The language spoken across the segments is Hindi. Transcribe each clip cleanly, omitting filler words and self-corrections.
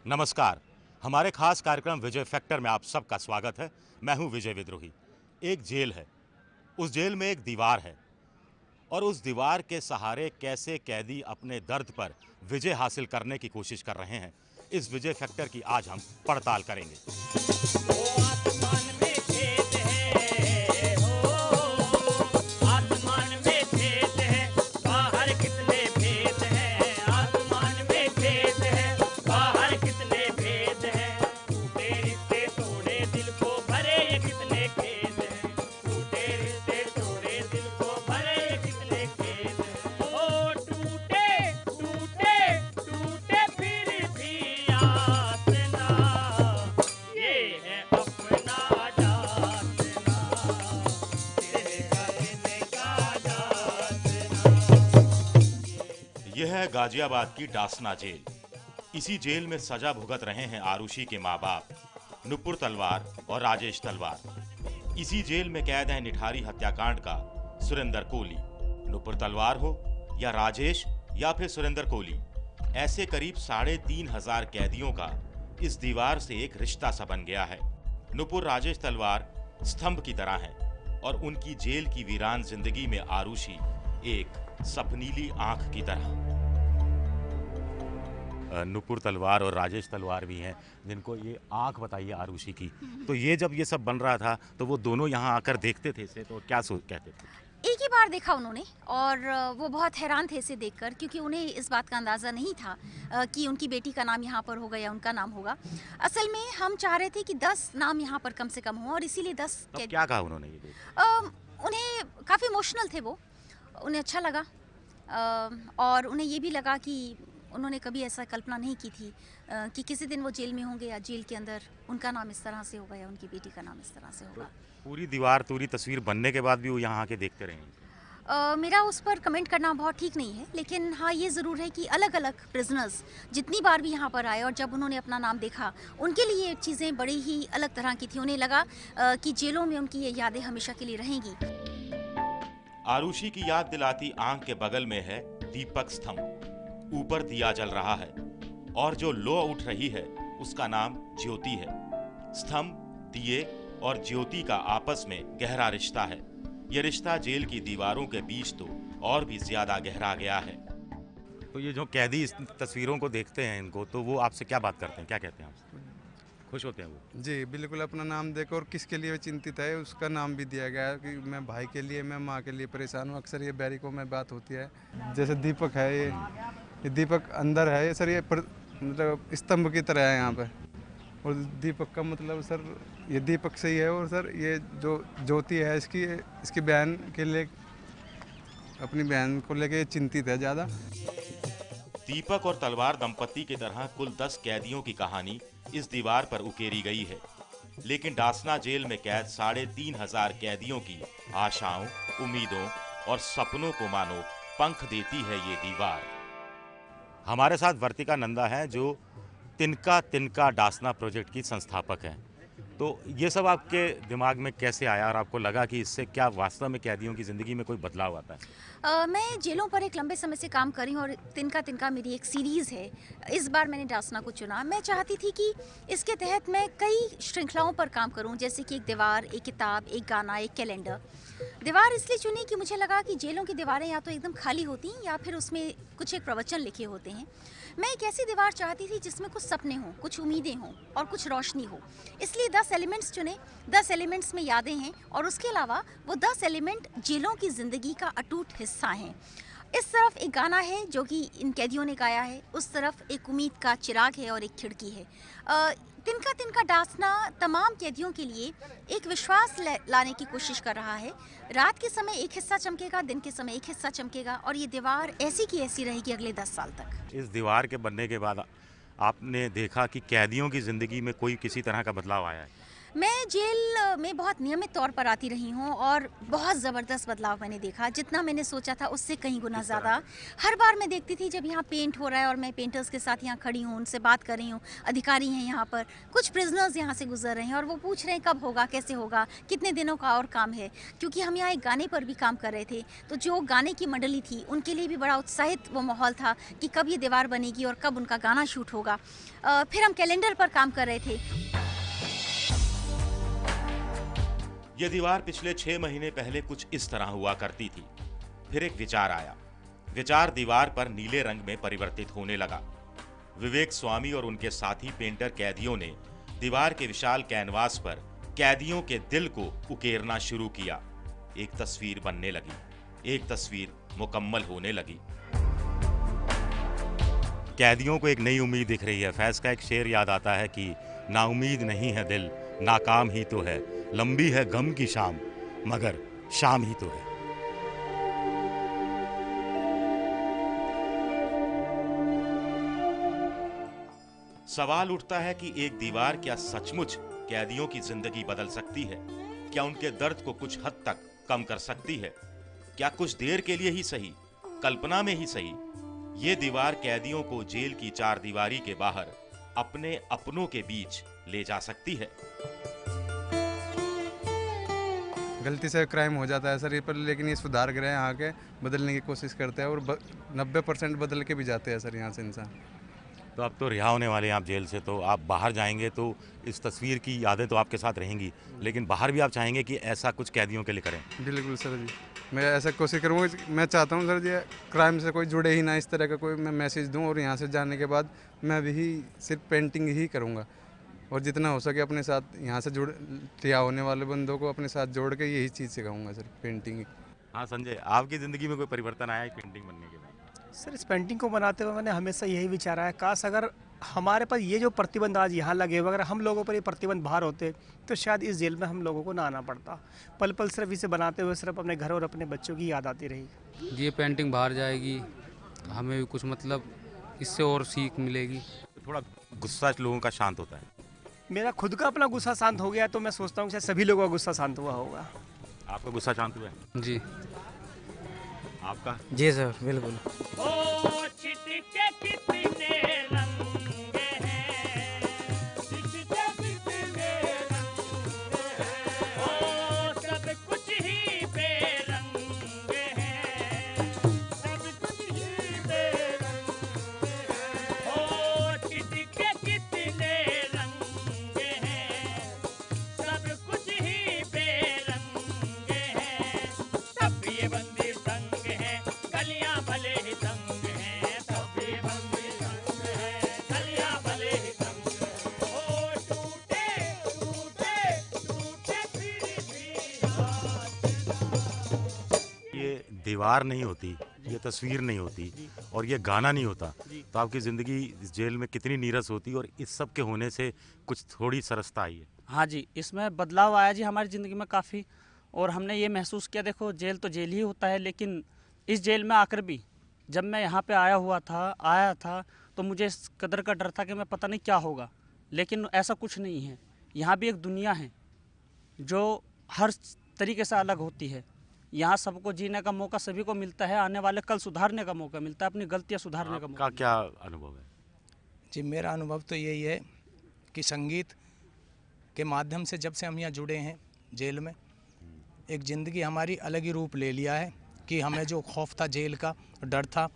नमस्कार। हमारे खास कार्यक्रम विजय फैक्टर में आप सबका स्वागत है। मैं हूं विजय विद्रोही। एक जेल है, उस जेल में एक दीवार है और उस दीवार के सहारे कैसे कैदी अपने दर्द पर विजय हासिल करने की कोशिश कर रहे हैं, इस विजय फैक्टर की आज हम पड़ताल करेंगे। यह है गाजियाबाद की डासना जेल। इसी जेल में सजा भुगत रहे हैं आरुषि के माँ बाप नुपुर तलवार और राजेश तलवार। इसी जेल में कैद है निठारी हत्याकांड का सुरेंद्र कोली। नुपुर तलवार हो या राजेश या फिर सुरेंद्र कोली, ऐसे करीब 3,500 कैदियों का इस दीवार से एक रिश्ता सा बन गया है। नुपुर राजेश तलवार स्तंभ की तरह हैं और उनकी जेल की वीरान जिंदगी में आरुषि एक सपनीली आंख की तरह। नुपुर तलवार और राजेश तलवार भी हैं जिनको ये आंख बताइए आरुषि की। तो ये जब ये सब बन रहा था तो वो दोनों यहाँ आकर देखते थे इसे, तो क्या कहते थे? एक ही बार देखा उन्होंने और वो बहुत हैरान थे इसे देखकर, क्योंकि उन्हें इस बात का अंदाज़ा नहीं था कि उनकी बेटी का नाम यहाँ पर होगा या उनका नाम होगा। असल में हम चाह रहे थे कि 10 नाम यहाँ पर कम से कम हो और इसीलिए 10 क्या कहा उन्होंने ये देख? उन्हें काफ़ी इमोशनल थे वो, उन्हें अच्छा लगा और उन्हें ये भी लगा कि उन्होंने कभी ऐसा कल्पना नहीं की थी कि किसी दिन वो जेल में होंगे या जेल के अंदर उनका नाम इस तरह से होगा या उनकी बेटी का नाम इस तरह से होगा। पूरी दीवार, पूरी तस्वीर बनने के बाद भी वो यहाँ आके देखते रहे? मेरा उस पर कमेंट करना बहुत ठीक नहीं है, लेकिन हाँ ये ज़रूर है कि अलग अलग प्रिजनर्स जितनी बार भी यहाँ पर आए और जब उन्होंने अपना नाम देखा, उनके लिए ये चीज़ें बड़ी ही अलग तरह की थी। उन्हें लगा कि जेलों में उनकी ये यादें हमेशा के लिए रहेंगी। आरुषि की याद दिलाती आंख के बगल में है दीपक स्तंभ। ऊपर दिया जल रहा है और जो लो उठ रही है उसका नाम ज्योति है। स्तंभ, दिए और ज्योति का आपस में गहरा रिश्ता है। ये रिश्ता जेल की दीवारों के बीच तो और भी ज्यादा गहरा गया है। तो ये जो कैदी इस तस्वीरों को देखते हैं इनको, तो वो आपसे क्या बात करते हैं, क्या कहते हैं आपसे? खुश होते हैं वो? जी बिल्कुल, अपना नाम देखो और किसके लिए चिंतित है उसका नाम भी दिया गया है कि मैं भाई के लिए, मैं माँ के लिए परेशान हूँ। अक्सर ये बैरिकों में बात होती है। जैसे दीपक है, ये दीपक अंदर है ये सर, ये मतलब स्तंभ की तरह है यहाँ पे। और दीपक का मतलब सर ये दीपक से ही है। और सर ये जो ज्योति है इसकी बहन के लिए, अपनी बहन को लेके चिंतित है ज़्यादा। दीपक और तलवार दंपति की तरह कुल 10 कैदियों की कहानी इस दीवार पर उकेरी गई है, लेकिन डासना जेल में कैद 3,500 कैदियों की आशाओं, उम्मीदों और सपनों को मानो पंख देती है ये दीवार। हमारे साथ वर्तिका नंदा हैं जो तिनका तिनका डासना प्रोजेक्ट की संस्थापक हैं। तो ये सब आपके दिमाग में कैसे आया और आपको लगा कि इससे क्या वास्तव में कैदियों की ज़िंदगी में कोई बदलाव आता है? मैं जेलों पर एक लंबे समय से काम कर रही हूँ और तिनका तिनका मेरी एक सीरीज़ है। इस बार मैंने डासना को चुना। मैं चाहती थी कि इसके तहत मैं कई श्रृंखलाओं पर काम करूँ, जैसे कि एक दीवार, एक किताब, एक गाना, एक कैलेंडर। दीवार इसलिए चुनी कि मुझे लगा कि जेलों की दीवारें या तो एकदम खाली होती हैं या फिर उसमें कुछ एक प्रवचन लिखे होते हैं। मैं एक ऐसी दीवार चाहती थी जिसमें कुछ सपने हों, कुछ उम्मीदें हों और कुछ रोशनी हो। इसलिए 10 एलिमेंट्स चुने। 10 एलिमेंट्स में यादें हैं और उसके अलावा वो 10 एलिमेंट जेलों की ज़िंदगी का अटूट हिस्सा हैं। इस तरफ एक गाना है जो कि इन कैदियों ने गाया है, उस तरफ एक उम्मीद का चिराग है और एक खिड़की है। तिनका तिनका डासना तमाम कैदियों के लिए एक विश्वास लाने की कोशिश कर रहा है। रात के समय एक हिस्सा चमकेगा, दिन के समय एक हिस्सा चमकेगा और ये दीवार ऐसी की ऐसी रहेगी अगले 10 साल तक। इस दीवार के बनने के बाद आपने देखा कि कैदियों की ज़िंदगी में कोई किसी तरह का बदलाव आया है? मैं जेल में बहुत नियमित तौर पर आती रही हूँ और बहुत ज़बरदस्त बदलाव मैंने देखा। जितना मैंने सोचा था उससे कहीं गुना ज़्यादा। हर बार मैं देखती थी जब यहाँ पेंट हो रहा है और मैं पेंटर्स के साथ यहाँ खड़ी हूँ, उनसे बात कर रही हूँ, अधिकारी हैं यहाँ पर, कुछ प्रिजनर्स यहाँ से गुजर रहे हैं और वो पूछ रहे हैं कब होगा, कैसे होगा, कितने दिनों का और काम है। क्योंकि हम यहाँ एक गाने पर भी काम कर रहे थे, तो जो गाने की मंडली थी उनके लिए भी बड़ा उत्साहित वो माहौल था कि कब ये दीवार बनेगी और कब उनका गाना शूट होगा। फिर हम कैलेंडर पर काम कर रहे थे। ये दीवार पिछले 6 महीने पहले कुछ इस तरह हुआ करती थी। फिर एक विचार आया। विचार दीवार पर नीले रंग में परिवर्तित होने लगा। विवेक स्वामी और उनके साथी पेंटर कैदियों ने दीवार के विशाल कैनवास पर कैदियों के दिल को उकेरना शुरू किया। एक तस्वीर बनने लगी, एक तस्वीर मुकम्मल होने लगी। कैदियों को एक नई उम्मीद दिख रही है। फैज का एक शेर याद आता है कि नाउमीद नहीं है दिल, नाकाम ही तो है, लंबी है गम की शाम, मगर शाम ही तो है। सवाल उठता है कि एक दीवार क्या सचमुच कैदियों की जिंदगी बदल सकती है? क्या उनके दर्द को कुछ हद तक कम कर सकती है? क्या कुछ देर के लिए ही सही, कल्पना में ही सही, ये दीवार कैदियों को जेल की चारदीवारी के बाहर अपने अपनों के बीच ले जा सकती है? गलती से क्राइम हो जाता है सर ये पर, लेकिन ये सुधार गृह यहाँ के बदलने की कोशिश करते हैं और 90% बदल के भी जाते हैं सर यहाँ से इंसान। तो अब तो रिहा होने वाले हैं आप जेल से, तो आप बाहर जाएंगे तो इस तस्वीर की यादें तो आपके साथ रहेंगी, लेकिन बाहर भी आप चाहेंगे कि ऐसा कुछ कैदियों के लिए करें? बिल्कुल सर जी, मैं ऐसा कोशिश करूँगा। मैं चाहता हूँ सर जी क्राइम से कोई जुड़े ही ना, इस तरह का कोई मैं मैसेज दूँ। और यहाँ से जाने के बाद मैं भी सिर्फ पेंटिंग ही करूँगा और जितना हो सके अपने साथ यहाँ से रिहा होने वाले बंदों को अपने साथ जोड़ के यही चीज़ सिखाऊंगा सर, पेंटिंग। हाँ संजय, आपकी ज़िंदगी में कोई परिवर्तन आया है पेंटिंग बनने के बाद? सर इस पेंटिंग को बनाते हुए मैंने हमेशा यही विचारा है, काश अगर हमारे पास ये जो प्रतिबंध आज यहाँ लगे हुए, अगर हम लोगों पर ये प्रतिबंध बाहर होते तो शायद इस जेल में हम लोगों को ना आना पड़ता। पल पल सिर्फ इसे बनाते हुए सिर्फ अपने घर और अपने बच्चों की याद आती रहेगी। ये पेंटिंग बाहर जाएगी, हमें भी कुछ मतलब इससे और सीख मिलेगी। थोड़ा गुस्सा लोगों का शांत होता है। मेरा खुद का अपना गुस्सा शांत हो गया तो मैं सोचता हूँ शायद सभी लोगों का गुस्सा शांत हुआ होगा। आपका गुस्सा शांत हुआ है? जी। आपका? जी सर बिल्कुल। दीवार नहीं होती, ये तस्वीर नहीं होती और ये गाना नहीं होता, तो आपकी ज़िंदगी इस जेल में कितनी नीरस होती और इस सब के होने से कुछ थोड़ी सरसता आई है। हाँ जी, इसमें बदलाव आया जी हमारी ज़िंदगी में काफ़ी। और हमने ये महसूस किया, देखो जेल तो जेल ही होता है, लेकिन इस जेल में आकर भी जब मैं यहाँ पे आया था तो मुझे इस कदर का डर था कि मैं पता नहीं क्या होगा, लेकिन ऐसा कुछ नहीं है। यहाँ भी एक दुनिया है जो हर तरीके से अलग होती है। यहाँ सबको जीने का मौका सभी को मिलता है, आने वाले कल सुधारने का मौका मिलता है, अपनी गलतियाँ सुधारने का मौका। क्या अनुभव है? जी मेरा अनुभव तो यही है कि संगीत के माध्यम से जब से हम यहाँ जुड़े हैं जेल में, एक ज़िंदगी हमारी अलग ही रूप ले लिया है कि हमें जो खौफ था, जेल का डर था,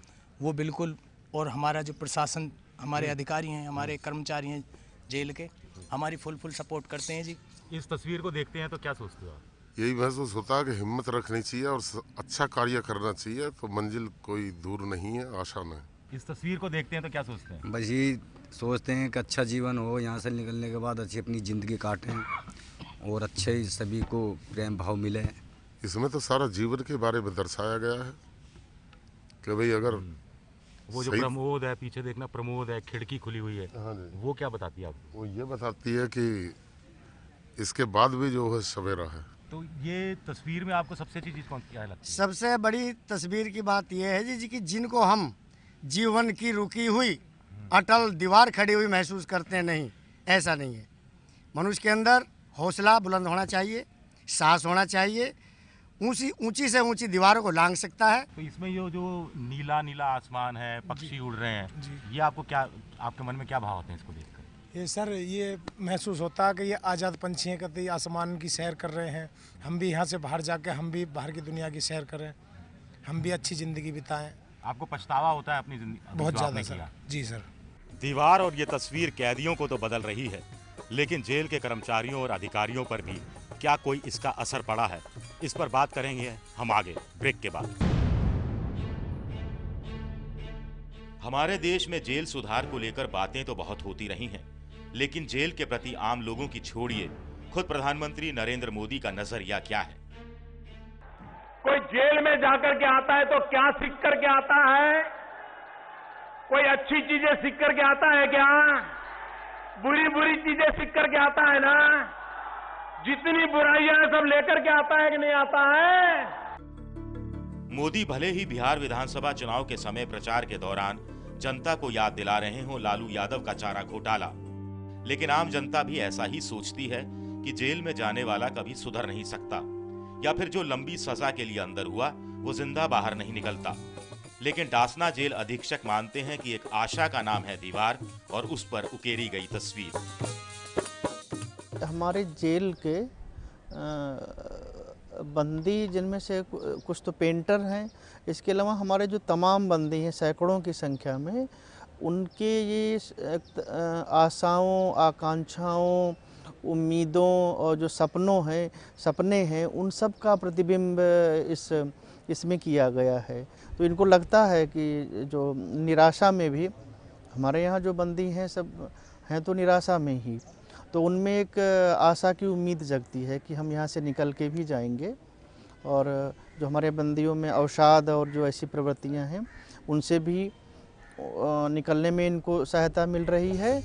वो बिल्कुल, और हमारा जो प्रशासन, हमारे अधिकारी हैं, हमारे कर्मचारी हैं जेल के, हमारी फुल सपोर्ट करते हैं जी। इस तस्वीर को देखते हैं तो क्या सोचते हो आप? यही महसूस होता है कि हिम्मत रखनी चाहिए और अच्छा कार्य करना चाहिए, तो मंजिल कोई दूर नहीं है, आसान है। इस तस्वीर को देखते हैं तो क्या सोचते हैं? बस यही सोचते हैं कि अच्छा जीवन हो, यहाँ से निकलने के बाद अच्छी अपनी ज़िंदगी काटें और अच्छे ही सभी को प्रेम भाव मिले। इसमें तो सारा जीवन के बारे में दर्शाया गया है कि भाई अगर वो जो प्रमोद है, पीछे देखना प्रमोद है, खिड़की खुली हुई है, हाँ जी, वो क्या बताती है आपको? वो ये बताती है कि इसके बाद भी जो है सवेरा है। तो ये तस्वीर में आपको सबसे अच्छी चीज़ कौन क्या लगती है? सबसे बड़ी तस्वीर की बात यह है जी कि जिनको हम जीवन की रुकी हुई अटल दीवार खड़ी हुई महसूस करते हैं, नहीं, ऐसा नहीं है। मनुष्य के अंदर हौसला बुलंद होना चाहिए, साहस होना चाहिए, ऊंची से ऊंची दीवारों को लांघ सकता है। तो इसमें ये जो नीला नीला आसमान है, पक्षी उड़ रहे हैं, ये आपको क्या, आपके मन में क्या भाव होते हैं इसको देखकर? ये सर ये महसूस होता है कि ये आज़ाद पंछी हैं, कहते आसमान की सैर कर रहे हैं। हम भी यहाँ से बाहर जाके हम भी बाहर की दुनिया की सैर करें, हम भी अच्छी ज़िंदगी बिताएं। आपको पछतावा होता है अपनी जिंदगी? बहुत ज़्यादा सर। जी सर। दीवार और ये तस्वीर कैदियों को तो बदल रही है, लेकिन जेल के कर्मचारियों और अधिकारियों पर भी क्या कोई इसका असर पड़ा है? इस पर बात करेंगे हम आगे ब्रेक के बाद। हमारे देश में जेल सुधार को लेकर बातें तो बहुत होती रही हैं, लेकिन जेल के प्रति आम लोगों की छोड़िए, खुद प्रधानमंत्री नरेंद्र मोदी का नजरिया क्या है? कोई जेल में जाकर के आता है तो क्या सीख कर के आता है? कोई अच्छी चीजें सीख कर के आता है क्या? बुरी बुरी चीजें सीख कर के आता है ना? जितनी बुराइयां हैं सब लेकर के आता है कि नहीं आता है? मोदी भले ही बिहार विधानसभा चुनाव के समय प्रचार के दौरान जनता को याद दिला रहे हो लालू यादव का चारा घोटाला, लेकिन आम जनता भी ऐसा ही सोचती है कि जेल में जाने वाला कभी सुधर नहीं सकता, या फिर जो लंबी सजा के लिए अंदर हुआ वो जिंदा बाहर नहीं निकलता। लेकिन डासना जेल अधीक्षक मानते हैं कि एक आशा का नाम है दीवार और उस पर उकेरी गई तस्वीर। हमारे जेल के बंदी जिनमें से कुछ तो पेंटर हैं, इसके अलावा हमारे जो तमाम बंदी हैं सैकड़ों की संख्या में, उनके ये आशाओं, आकांक्षाओं, उम्मीदों और जो सपने हैं उन सब का प्रतिबिंब इसमें किया गया है। तो इनको लगता है कि जो निराशा में भी हमारे यहाँ जो बंदी हैं सब हैं तो निराशा में ही, तो उनमें एक आशा की उम्मीद जगती है कि हम यहाँ से निकल के भी जाएंगे, और जो हमारे बंदियों में अवसाद और जो ऐसी प्रवृत्तियाँ हैं उनसे भी निकलने में इनको सहायता मिल रही है।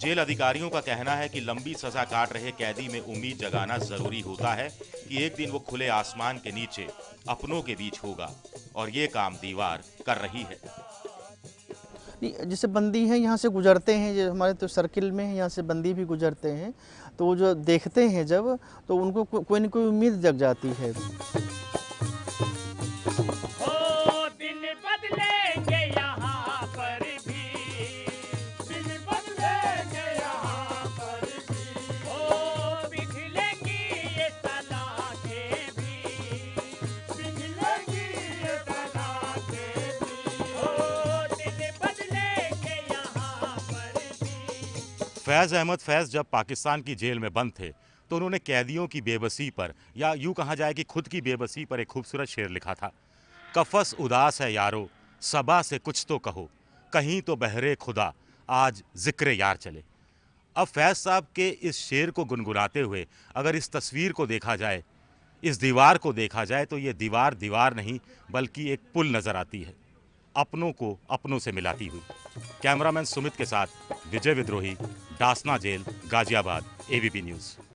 जेल अधिकारियों का कहना है कि लंबी सजा काट रहे कैदी में उम्मीद जगाना जरूरी होता है कि एक दिन वो खुले आसमान के नीचे अपनों के बीच होगा, और ये काम दीवार कर रही है। जैसे बंदी हैं यहाँ से गुजरते हैं, जो हमारे तो सर्किल में यहाँ से बंदी भी गुजरते हैं, तो वो जो देखते हैं जब, तो उनको कोई न कोई उम्मीद जग जाती है। फैज़ अहमद फैज़ जब पाकिस्तान की जेल में बंद थे तो उन्होंने कैदियों की बेबसी पर, या यूँ कहा जाए कि खुद की बेबसी पर, एक खूबसूरत शेर लिखा था। कफस उदास है यारो, सबा से कुछ तो कहो, कहीं तो बहरे खुदा, आज जिक्र यार चले। अब फैज़ साहब के इस शेर को गुनगुनाते हुए अगर इस तस्वीर को देखा जाए, इस दीवार को देखा जाए, तो ये दीवार दीवार नहीं बल्कि एक पुल नज़र आती है, अपनों को अपनों से मिलाती हुई। कैमरामैन सुमित के साथ Vijay Vidrohi, Dasna jail, Ghaziabad, ABP news.